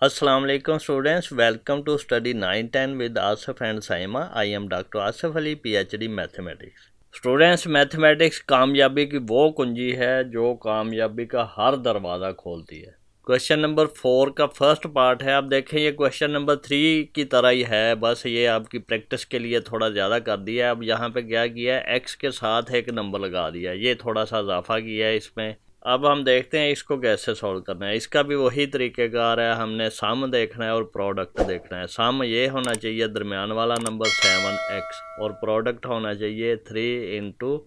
Assalamu alaikum students, welcome to study 9-10 with Asif and Saima. I am Dr. Asif Ali, PhD Mathematics. Students, mathematics कामयाबी की वो कुंजी है जो कामयाबी का हर दरवाज़ा खोलती है। क्वेश्चन नंबर 4 का फर्स्ट पार्ट है। आप देखें ये क्वेश्चन नंबर 3 की तरह ही है, बस ये आपकी प्रैक्टिस के लिए थोड़ा ज़्यादा कर दिया है। अब यहाँ पे क्या किया है, एक्स के साथ एक नंबर लगा दिया, ये थोड़ा सा इजाफा किया है इसमें। अब हम देखते हैं इसको कैसे सॉल्व करना है। इसका भी वही तरीक़ेकार है, हमने सम देखना है और प्रोडक्ट देखना है। सम ये होना चाहिए दरमियान वाला नंबर 7x और प्रोडक्ट होना चाहिए 3 ×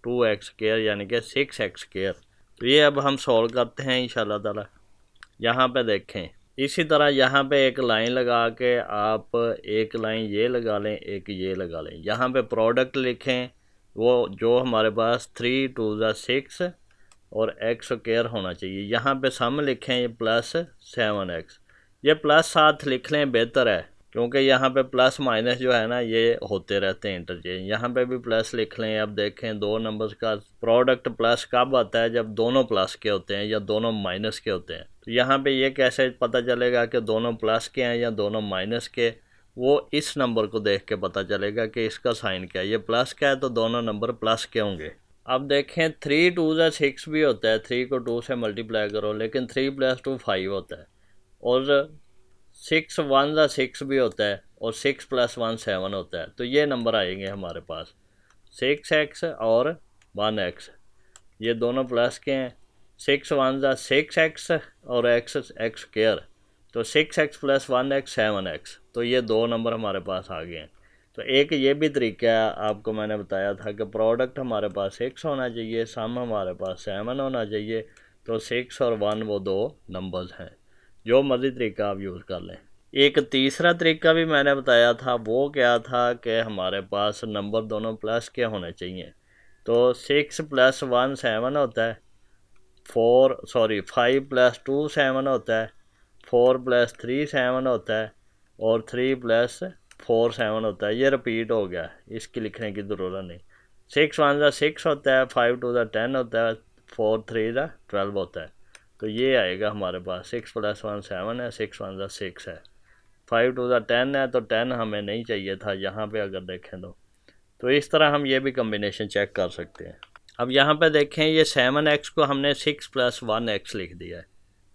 2x² यानी कि 6x²। तो ये अब हम सॉल्व करते हैं इंशाल्लाह ताला। यहाँ पे देखें, इसी तरह यहाँ पे एक लाइन लगा के आप एक लाइन ये लगा लें, एक ये लगा लें। यहाँ पे प्रोडक्ट लिखें, वो जो हमारे पास 3 × 2 = 6 और x² होना चाहिए। यहाँ पे सम लिखें ये +7x, ये प्लस साथ लिख लें बेहतर है, क्योंकि यहाँ पे प्लस माइनस जो है ना ये होते रहते हैं इंटरचेंज। यहाँ पे भी प्लस लिख लें। अब देखें दो नंबर्स का प्रोडक्ट प्लस कब आता है, जब दोनों प्लस के होते हैं या दोनों माइनस के होते हैं। तो यहाँ पे ये कैसे पता चलेगा कि दोनों प्लस के हैं या दोनों माइनस के, वो इस नंबर को देख के पता चलेगा कि इसका साइन क्या है। ये प्लस का है तो दोनों नंबर प्लस के होंगे। अब देखें 3 × 2 = 6 भी होता है, 3 को 2 से मल्टीप्लाई करो, लेकिन 3 + 2 = 5 होता है। और 6 × 1 = 6 भी होता है और 6 + 1 = 7 होता है। तो ये नंबर आएंगे हमारे पास 6x और 1x, ये दोनों प्लस के हैं। 6 × 1 = 6x और x², तो 6x + 1x 7x, तो ये दो नंबर हमारे पास आ गए हैं। तो एक ये भी तरीका है, आपको मैंने बताया था कि प्रोडक्ट हमारे पास 6 होना चाहिए, सम हमारे पास 7 होना चाहिए। तो 6 और 1 वो दो नंबर्स हैं। जो मर्ज़ी तरीका आप यूज़ कर लें। एक तीसरा तरीका भी मैंने बताया था, वो क्या था कि हमारे पास नंबर दोनों प्लस के होने चाहिए। तो 6 + 1 7 होता है, 5 + 2 7 होता है, 4 + 3 7 होता है और 3 + 4 7 होता है। ये रिपीट हो गया, इसकी लिखने की ज़रूरत नहीं। 6 × 1 = 6 होता है, 5 × 2 = 10 होता है, 4 × 3 = 12 होता है। तो ये आएगा हमारे पास 6 + 1 7 है, 6 × 1 = 6 है, 5 × 2 = 10 है, तो 10 हमें नहीं चाहिए था यहाँ पे अगर देखें तो इस तरह हम ये भी कम्बिनेशन चेक कर सकते हैं। अब यहाँ पे देखें, ये 7x को हमने 6 + 1x लिख दिया है,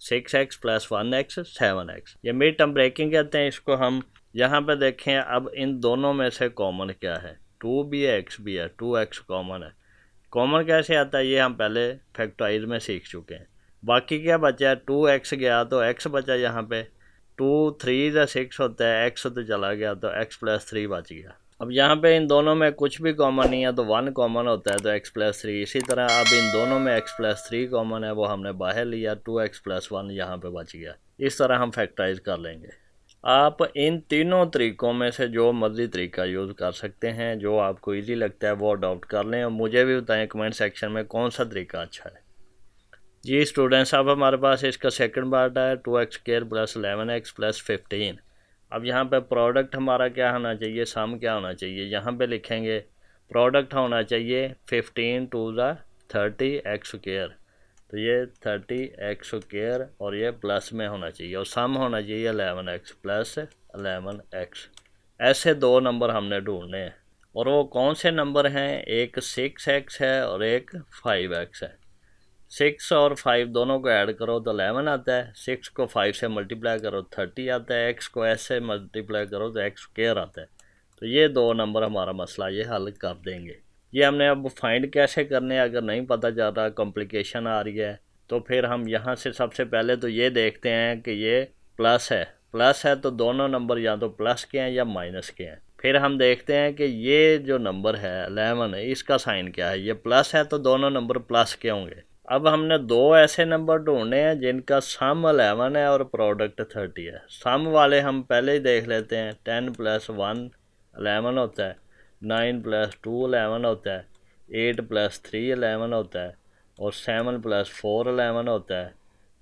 6x + 1x 7x, ये मिड टर्म ब्रेकिंग कहते हैं इसको हम। यहाँ पे देखें, अब इन दोनों में से कॉमन क्या है, 2 भी है, x भी है, 2x कॉमन है। कॉमन कैसे आता है ये हम पहले फैक्टराइज में सीख चुके हैं। बाकी क्या बचा है, 2x गया तो x बचा यहाँ पे, 2 3 = 6 होता है, x तो चला गया तो x + 3 बच गया। अब यहाँ पे इन दोनों में कुछ भी कॉमन नहीं है तो 1 कॉमन होता है, तो x + 3। इसी तरह अब इन दोनों में x + 3 कॉमन है, वो हमने बाहर लिया, 2x + 1 यहाँ पे बच गया। इस तरह हम फैक्टराइज कर लेंगे। आप इन तीनों तरीक़ों में से जो मर्ज़ी तरीका यूज़ कर सकते हैं, जो आपको ईजी लगता है वो अडॉप्ट कर लें और मुझे भी बताएं कमेंट सेक्शन में कौन सा तरीका अच्छा है। जी स्टूडेंट्स, अब हमारे पास इसका सेकंड पार्ट है 2x² + 11x + 15। अब यहाँ पे प्रोडक्ट हमारा क्या होना चाहिए, सम क्या होना चाहिए। यहाँ पे लिखेंगे प्रोडक्ट होना चाहिए 15 × 2 = 30x², तो ये 30x² और ये प्लस में होना चाहिए और सम होना चाहिए 11x + 11x। ऐसे दो नंबर हमने ढूंढने हैं और वो कौन से नंबर हैं, एक 6x है और एक 5x है। 6 और 5 दोनों को ऐड करो तो 11 आता है, 6 को 5 से मल्टीप्लाई करो 30 आता है, x को s से मल्टीप्लाई करो तो x² आता है। तो ये दो नंबर हमारा मसला ये हल कर देंगे। ये हमने अब फाइंड कैसे करने हैं, अगर नहीं पता चल रहा, कॉम्प्लिकेशन आ रही है, तो फिर हम यहाँ से सबसे पहले तो ये देखते हैं कि ये प्लस है तो दोनों नंबर या तो प्लस के हैं या माइनस के हैं। फिर हम देखते हैं कि ये जो नंबर है 11 है, इसका साइन क्या है, ये प्लस है तो दोनों नंबर प्लस के होंगे। अब हमने दो ऐसे नंबर ढूंढने हैं जिनका सम 11 है और प्रोडक्ट 30 है। सम वाले हम पहले ही देख लेते हैं, 10 + 1 11 होता है, 9 + 2 11 होता है, 8 + 3 11 होता है और 7 + 4 11 होता है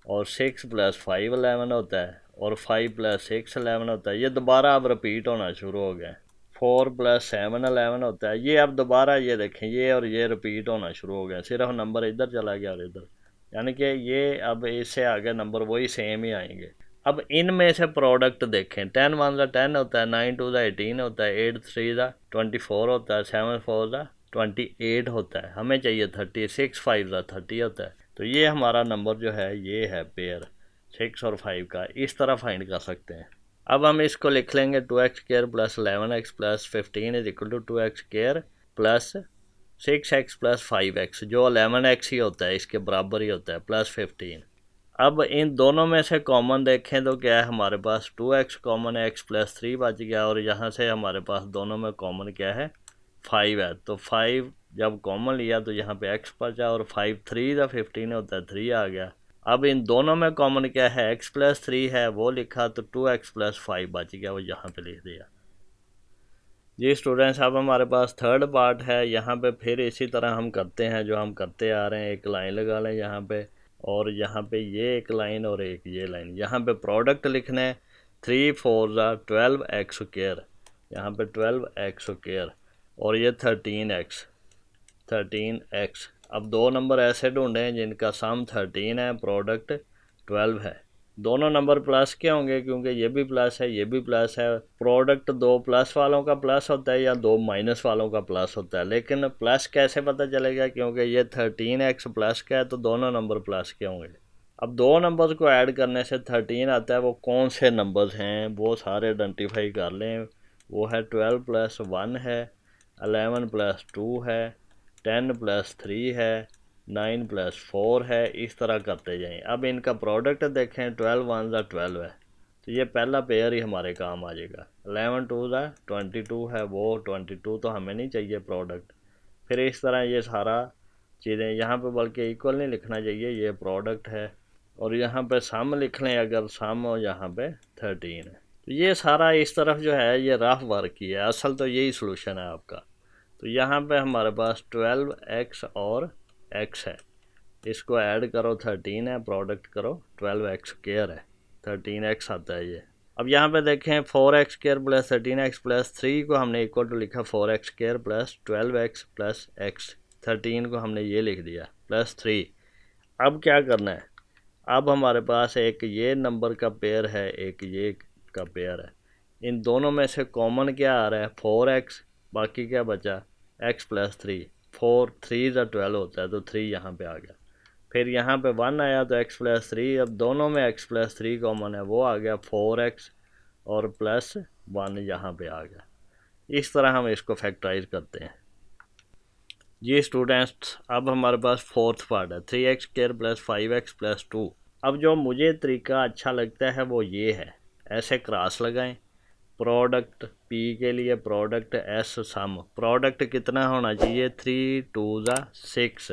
और 6 + 5 11 होता है और 5 + 6 11 होता है। ये दोबारा अब रिपीट होना शुरू हो गया। 4 + 7 11 होता है। ये अब दोबारा ये देखें, ये और ये रिपीट होना शुरू हो गया, सिर्फ नंबर इधर चला गया और इधर, यानी कि ये अब इससे आगे नंबर वही सेम ही आएंगे। अब इनमें से प्रोडक्ट देखें, 10 1 ज़ा 10 होता है, 9 2 ज़ा 18 होता है, 8 3 ज़ा 24 होता है, 7 4 ज़ा 28 होता है। हमें चाहिए 30, 6 5 ज़ा 30 होता है। तो ये हमारा नंबर जो है ये है पेयर 6 और 5 का, इस तरह फाइंड कर सकते हैं। अब हम इसको लिख लेंगे 2x² plus 11x plus 15 is equal to 2x² plus 6x plus 5x, जो 11x ही होता है, इसके बराबर ही होता है, प्लस 15। अब इन दोनों में से कॉमन देखें तो क्या है, हमारे पास 2x कॉमन है, x प्लस 3 बच गया, और यहाँ से हमारे पास दोनों में कॉमन क्या है, 5 है। तो 5 जब कॉमन लिया तो यहाँ पे x बचा, और 5 3 ज़ा 15 होता है, 3 आ गया। अब इन दोनों में कॉमन क्या है, x प्लस 3 है, वो लिखा, तो 2x प्लस 5 बच गया, वो यहाँ पे लिख दिया। जी स्टूडेंट्स, अब हमारे पास थर्ड पार्ट है। यहाँ पे फिर इसी तरह हम करते हैं जो हम करते आ रहे हैं। एक लाइन लगा लें यहाँ पे, और यहाँ पे ये एक लाइन और एक ये लाइन। यहाँ पे प्रोडक्ट लिखना है, 3 4 ज़ा 12x², यहाँ पे 12x², और ये 13x। अब दो नंबर ऐसे ढूंढें जिनका सम 13 है, प्रोडक्ट 12 है। दोनों नंबर प्लस के होंगे, क्योंकि ये भी प्लस है, ये भी प्लस है। प्रोडक्ट दो प्लस वालों का प्लस होता है या दो माइनस वालों का प्लस होता है, लेकिन प्लस कैसे पता चलेगा, क्योंकि ये 13x प्लस का है, तो दोनों नंबर प्लस के होंगे। अब दो नंबर्स को ऐड करने से 13 आता है, वो कौन से नंबर्स हैं वो सारे आइडेंटिफाई कर लें। वो है 12 प्लस 1 है, 11 प्लस 2 है, 10 प्लस 3 है, 9 प्लस 4 है, इस तरह करते जाएं। अब इनका प्रोडक्ट देखें, 12 1 ज़ा 12 है, तो ये पहला पेयर ही हमारे काम आ जाएगा। 11 2 ज़ा 22 है, वो 22 तो हमें नहीं चाहिए प्रोडक्ट। फिर इस तरह ये सारा चीज़ें यहाँ पे, बल्कि इक्वल नहीं लिखना चाहिए, ये प्रोडक्ट है, और यहाँ पे सम लिख लें, अगर सम हो यहाँ पे 13 है। तो ये सारा इस तरफ जो है ये रफ वर्क ही है, असल तो यही सोल्यूशन है आपका। तो यहाँ पे हमारे पास 12x और x है, इसको ऐड करो 13 है, प्रोडक्ट करो 12x² है, 13x आता है ये। अब यहाँ पे देखें 4x² प्लस 13x प्लस 3 को हमने इक्वल टू लिखा 4x² plus 12x plus x, 13 को हमने ये लिख दिया प्लस 3। अब क्या करना है, अब हमारे पास एक ये नंबर का पेयर है, एक ये का पेयर है। इन दोनों में से कॉमन क्या आ रहा है, 4x, बाकी क्या बचा, x प्लस 3। 4 3 ज़ा 12 होता है, तो 3 यहाँ पे आ गया। फिर यहाँ पे 1 आया, तो x प्लस 3। अब दोनों में x प्लस 3 कॉमन है, वो आ गया 4x, और प्लस 1 यहाँ पे आ गया। इस तरह हम इसको फैक्टराइज करते हैं। जी स्टूडेंट्स, अब हमारे पास फोर्थ पार्ट है, 3x² प्लस 5x प्लस 2। अब जो मुझे तरीका अच्छा लगता है वो ये है, ऐसे क्रॉस लगाएं, प्रोडक्ट P के लिए प्रोडक्ट S सम। प्रोडक्ट कितना होना चाहिए, 3 2 ज़ा 6,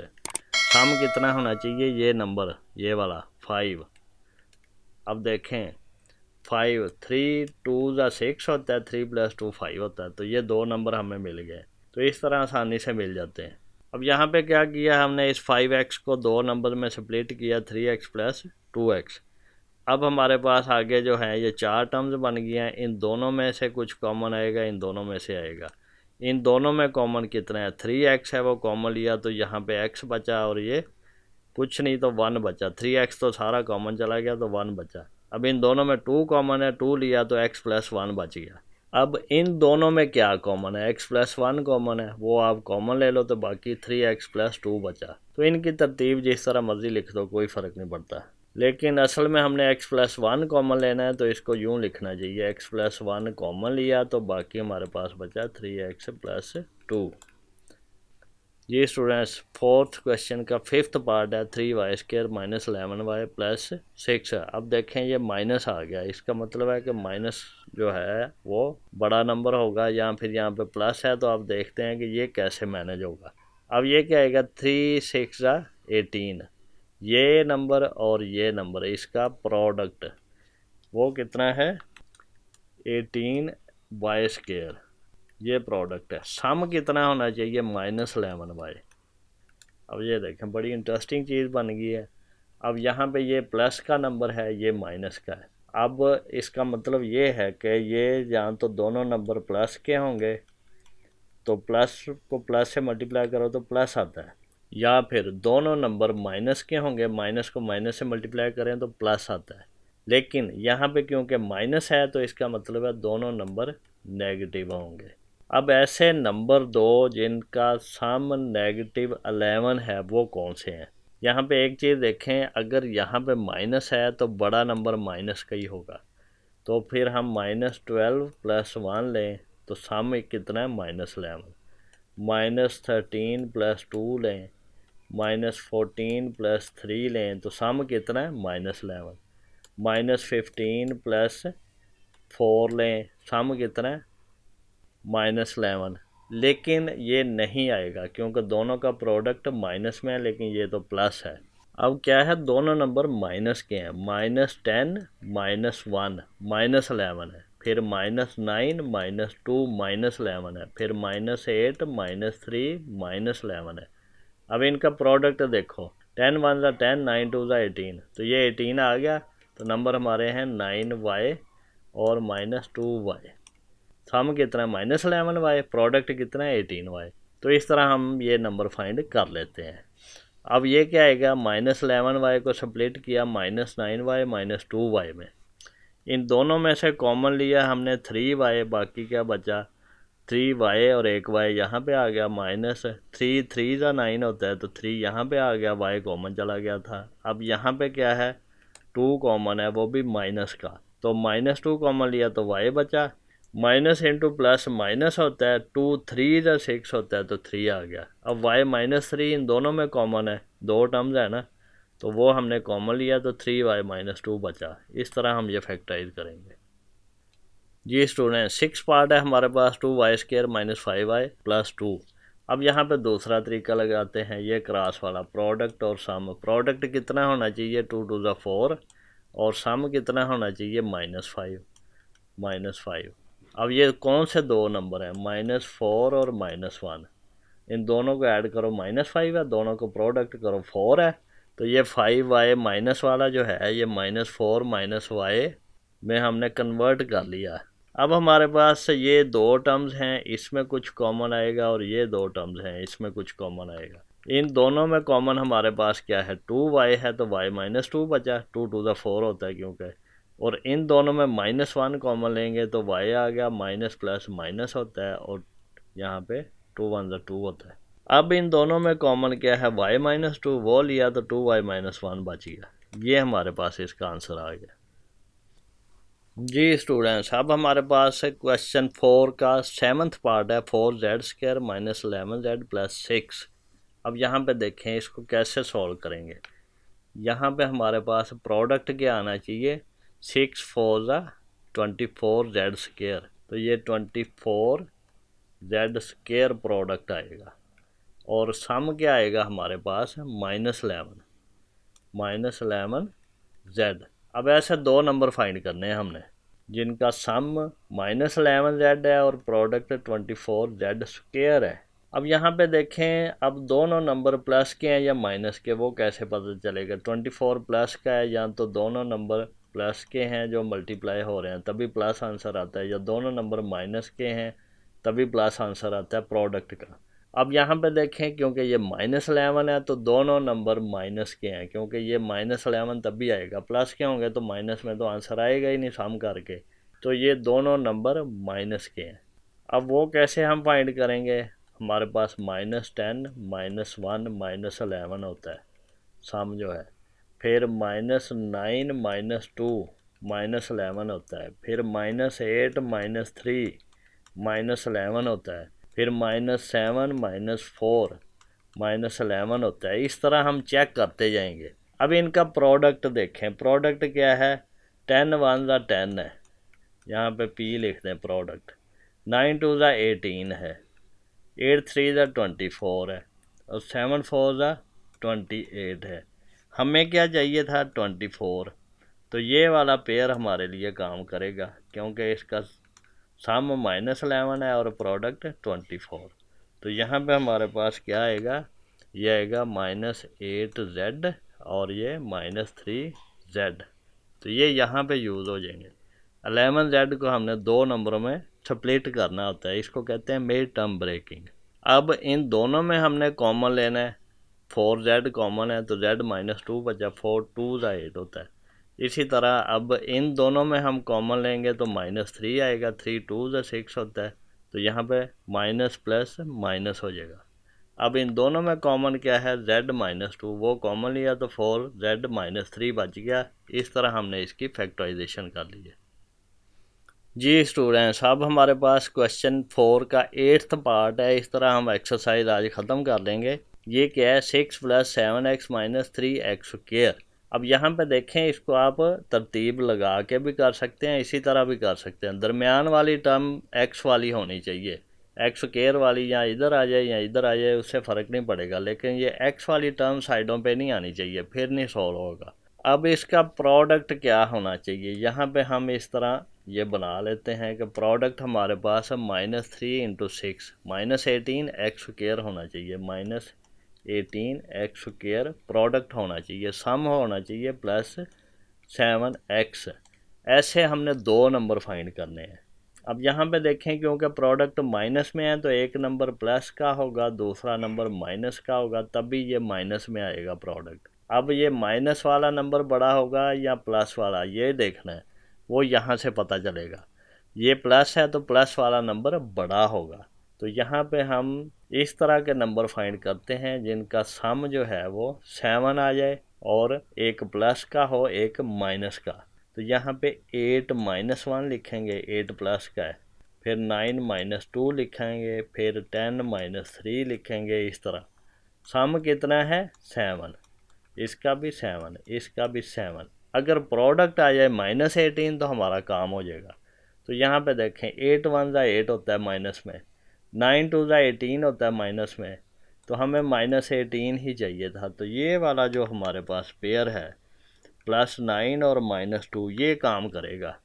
सम कितना होना चाहिए, ये नंबर ये वाला 5। अब देखें 5 3 2 ज़ा 6 होता है, 3 प्लस 2 5 होता है, तो ये दो नंबर हमें मिल गए। तो इस तरह आसानी से मिल जाते हैं। अब यहाँ पे क्या किया हमने, इस 5x को दो नंबर में स्प्लिट किया, 3x प्लस 2x। अब हमारे पास आगे जो है ये चार टर्म्स बन गए हैं, इन दोनों में से कुछ कॉमन आएगा, इन दोनों में से आएगा। इन दोनों में कॉमन कितना है, 3x है, वो कॉमन लिया तो यहाँ पे x बचा, और ये कुछ नहीं तो 1 बचा। 3x तो सारा कॉमन चला गया, तो 1 बचा। अब इन दोनों में 2 कॉमन है, 2 लिया तो x प्लस 1 बच गया। अब इन दोनों में क्या कॉमन है, x प्लस 1 कॉमन है, वो आप कॉमन ले लो, तो बाकी 3x प्लस 2 बचा। तो इनकी तरतीब जिस तरह मर्जी लिख दो, कोई फ़र्क नहीं पड़ता, लेकिन असल में हमने x प्लस 1 कॉमन लेना है, तो इसको यूँ लिखना चाहिए, x प्लस 1 कॉमन लिया तो बाकी हमारे पास बचा 3x प्लस 2। ये स्टूडेंट्स फोर्थ क्वेश्चन का फिफ्थ पार्ट है, 3y² माइनस 11y प्लस 6। अब देखें ये माइनस आ गया, इसका मतलब है कि माइनस जो है वो बड़ा नंबर होगा, या फिर यहाँ पे प्लस है, तो आप देखते हैं कि ये कैसे मैनेज होगा। अब ये क्या आएगा, 3 6 ज़ा 18, ये नंबर और ये नंबर, इसका प्रोडक्ट वो कितना है, 18y², ये प्रोडक्ट है। सम कितना होना चाहिए, माइनस 11y। अब ये देखें बड़ी इंटरेस्टिंग चीज़ बन गई है। अब यहाँ पे ये प्लस का नंबर है, ये माइनस का है। अब इसका मतलब ये है कि ये यहाँ तो दोनों नंबर प्लस के होंगे, तो प्लस को प्लस से मल्टीप्लाई करो तो प्लस आता है, या फिर दोनों नंबर माइनस के होंगे, माइनस को माइनस से मल्टीप्लाई करें तो प्लस आता है। लेकिन यहाँ पे क्योंकि माइनस है तो इसका मतलब है दोनों नंबर नेगेटिव होंगे। अब ऐसे नंबर दो जिनका सम नेगेटिव 11 है वो कौन से हैं? यहाँ पे एक चीज़ देखें, अगर यहाँ पे माइनस है तो बड़ा नंबर माइनस का ही होगा, तो फिर हम -12 + 1 लें तो सम कितना है -11, -13 + 2 लें, -14 + 3 लें तो सम कितना है -11, -15 + 4 लें सम कितना है -11। लेकिन ये नहीं आएगा क्योंकि दोनों का प्रोडक्ट माइनस में है, लेकिन ये तो प्लस है। अब क्या है, दोनों नंबर माइनस के हैं, -10 -1 -11 है, फिर -9 -2 -11 है, फिर -8 -3 -11 है। अब इनका प्रोडक्ट देखो, 10 1 ज़ा 10, 9 2 ज़ा 18, तो ये 18 आ गया, तो नंबर हमारे हैं 9y और -2y। सम कितना है -11y, प्रोडक्ट कितना है 18y। तो इस तरह हम ये नंबर फाइंड कर लेते हैं। अब ये क्या आएगा, -11y को स्प्लिट किया -9y -2y में, इन दोनों में से कॉमन लिया हमने 3y, बाकी क्या बचा 3y और 1y यहाँ पे आ गया, -3 3 ज़ा 9 होता है तो 3 यहाँ पे आ गया, y कॉमन चला गया था। अब यहाँ पे क्या है, 2 कॉमन है, वो भी माइनस का, तो -2 कॉमन लिया तो y बचा, माइनस इंटू प्लस माइनस होता है, 2 3 ज़ा 6 होता है तो 3 आ गया। अब y -3 इन दोनों में कॉमन है, दो टर्म्स है ना, तो वो हमने कॉमन लिया तो 3y -2 बचा। इस तरह हम ये फैक्टराइज करेंगे। जी स्टूडेंट, 6 पार्ट है हमारे पास, 2y² -5y + 2। अब यहाँ पे दूसरा तरीका लगाते हैं, ये क्रॉस वाला, प्रोडक्ट और सम। प्रोडक्ट कितना होना चाहिए, 2 2 ज़ा 4, और सम कितना होना चाहिए -5। अब ये कौन से दो नंबर हैं, -4 और -1, इन दोनों को ऐड करो -5 है, दोनों को प्रोडक्ट करो 4 है, तो ये 5y माइनस वाला जो है ये -4 -y में हमने कन्वर्ट कर लिया। अब हमारे पास ये दो टर्म्स हैं, इसमें कुछ कॉमन आएगा, और ये दो टर्म्स हैं, इसमें कुछ कॉमन आएगा। इन दोनों में कॉमन हमारे पास क्या है, 2y है तो y -2 बचा, 2 2 ज़ा 4 होता है क्योंकि, और इन दोनों में -1 कॉमन लेंगे तो y आ गया, माइनस प्लस माइनस होता है, और यहाँ पे 2 1 ज़ा 2 होता है। अब इन दोनों में कॉमन क्या है, y -2, वो लिया तो 2y -1 बच गया। ये हमारे पास इसका आंसर आ गया। जी स्टूडेंट्स, अब हमारे पास क्वेश्चन 4 का 7th पार्ट है, 4z² -11z + 6। अब यहाँ पे देखें इसको कैसे सॉल्व करेंगे। यहाँ पे हमारे पास प्रोडक्ट क्या आना चाहिए, 6 4 ज़ा 24z², तो ये 24z² प्रोडक्ट आएगा, और सम क्या आएगा हमारे पास -11z। अब ऐसे दो नंबर फाइंड करने हैं हमने जिनका सम -11z है और प्रोडक्ट 24z² है। अब यहाँ पे देखें, अब दोनों नंबर प्लस के हैं या माइनस के, वो कैसे पता चलेगा। 24 प्लस का है, या तो दोनों नंबर प्लस के हैं जो मल्टीप्लाई हो रहे हैं तभी प्लस आंसर आता है, या दोनों नंबर माइनस के हैं तभी प्लस आंसर आता है प्रोडक्ट का। अब यहाँ पे देखें, क्योंकि ये -11 है तो दोनों नंबर माइनस के हैं, क्योंकि ये -11 तभी आएगा, प्लस के होंगे तो माइनस में तो आंसर आएगा ही नहीं सम करके, तो ये दोनों नंबर माइनस के हैं। अब वो कैसे हम फाइंड करेंगे, हमारे पास -10 -1 -11 होता है सम जो है, फिर -9 -2 -11 होता है, फिर -8 -3 -11 होता है, फिर -7 -4 -11 होता है। इस तरह हम चेक करते जाएंगे। अब इनका प्रोडक्ट देखें, प्रोडक्ट क्या है, 10 1 ज़ा 10 है, यहाँ पे P लिख दें प्रोडक्ट, 9 2 ज़ा 18 है, 8 3 ज़ा 24 है, और 7 4 ज़ा 28 है। हमें क्या चाहिए था, 24, तो ये वाला पेयर हमारे लिए काम करेगा क्योंकि इसका सम -11 है और प्रोडक्ट 24। तो यहाँ पे हमारे पास क्या आएगा, ये आएगा -8z और ये -3z, तो ये यहाँ पे यूज़ हो जाएंगे। 11z को हमने दो नंबरों में स्प्लिट करना होता है, इसको कहते हैं मिड टर्म ब्रेकिंग। अब इन दोनों में हमने कॉमन लेना है, 4z कॉमन है तो z -2 बचा, 4 2 ज़ा 8 होता है, इसी तरह अब इन दोनों में हम कॉमन लेंगे तो -3 आएगा, 3 2 ज़ा 6 होता है, तो यहाँ पे माइनस प्लस माइनस हो जाएगा। अब इन दोनों में कॉमन क्या है, z-2, वो कॉमन लिया तो 4z-3 बच गया। इस तरह हमने इसकी फैक्टराइजेशन कर ली है। जी स्टूडेंट्स, अब हमारे पास क्वेश्चन 4 का 8th पार्ट है। इस तरह हम एक्सरसाइज आज ख़त्म कर लेंगे। ये क्या है, 6 + 7x - 3x²। अब यहाँ पे देखें, इसको आप तरतीब लगा के भी कर सकते हैं, इसी तरह भी कर सकते हैं। दरमियान वाली टर्म x वाली होनी चाहिए, x² वाली या इधर आ जाए या इधर आ जाए, उससे फ़र्क नहीं पड़ेगा, लेकिन ये x वाली टर्म साइडों पे नहीं आनी चाहिए, फिर नहीं सॉल्व होगा। अब इसका प्रोडक्ट क्या होना चाहिए, यहाँ पे हम इस तरह ये बना लेते हैं कि प्रोडक्ट हमारे पास है -3 × 6 -18x² होना चाहिए, -18x² प्रोडक्ट होना चाहिए, सम होना चाहिए +7x। ऐसे हमने 2 नंबर फाइंड करने हैं। अब यहाँ पे देखें, क्योंकि प्रोडक्ट माइनस में है तो एक नंबर प्लस का होगा, दूसरा नंबर माइनस का होगा, तभी ये माइनस में आएगा प्रोडक्ट। अब ये माइनस वाला नंबर बड़ा होगा या प्लस वाला, ये देखना है, वो यहाँ से पता चलेगा। ये प्लस है तो प्लस वाला नंबर बड़ा होगा। तो यहाँ पे हम इस तरह के नंबर फाइंड करते हैं जिनका सम जो है वो 7 आ जाए और एक प्लस का हो, एक माइनस का। तो यहाँ पे 8 - 1 लिखेंगे, 8 प्लस का है, फिर 9 - 2 लिखेंगे, फिर 10 - 3 लिखेंगे। इस तरह सम कितना है, 7, इसका भी 7, इसका भी 7। अगर प्रोडक्ट आ जाए -18 तो हमारा काम हो जाएगा। तो यहाँ पे देखें, 8 1 ज़ा 8 होता है माइनस में, 9 2 ज़ा 18 होता है माइनस में, तो हमें -18 ही चाहिए था। तो ये वाला जो हमारे पास पेयर है +9 और -2, ये काम करेगा।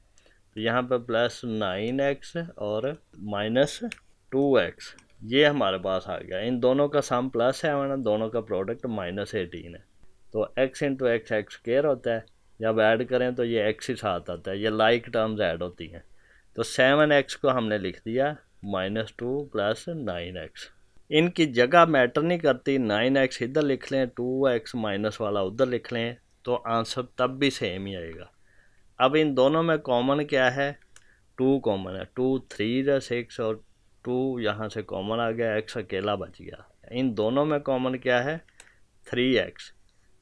तो यहाँ पे +9x और -2x, ये हमारे पास आ गया। इन दोनों का सम +7 है, दोनों का प्रोडक्ट -18 है। तो x × x x² होता है, जब ऐड करें तो ये x ही साथ आता है, ये लाइक टर्म्स ऐड होती हैं। तो 7x को हमने लिख दिया -2 + 9x। इनकी जगह मैटर नहीं करती, 9x इधर लिख लें, 2x माइनस वाला उधर लिख लें, तो आंसर तब भी सेम ही आएगा। अब इन दोनों में कॉमन क्या है, 2 कॉमन है, 2 3 ज़ा 6 और 2 यहाँ से कॉमन आ गया, x अकेला बच गया। इन दोनों में कॉमन क्या है, 3x।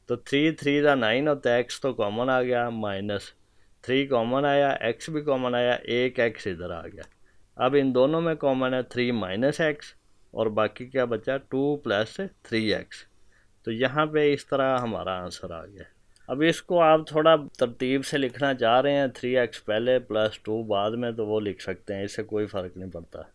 तो 3 3 ज़ा 9 होता है, x तो कॉमन आ गया, -3 कॉमन आया, x भी कॉमन आया, एक x इधर आ गया। अब इन दोनों में कॉमन है 3 - x और बाकी क्या बचा, 2 + 3x। तो यहाँ पे इस तरह हमारा आंसर आ गया। अब इसको आप थोड़ा तरतीब से लिखना चाह रहे हैं, 3x पहले +2 बाद में, तो वो लिख सकते हैं, इससे कोई फ़र्क नहीं पड़ता।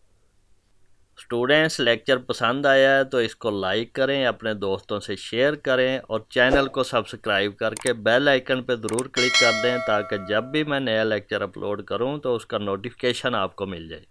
स्टूडेंट्स, लेक्चर पसंद आया है तो इसको लाइक करें, अपने दोस्तों से शेयर करें और चैनल को सब्सक्राइब करके बेल आइकन पर ज़रूर क्लिक कर दें, ताकि जब भी मैं नया लेक्चर अपलोड करूं तो उसका नोटिफिकेशन आपको मिल जाए।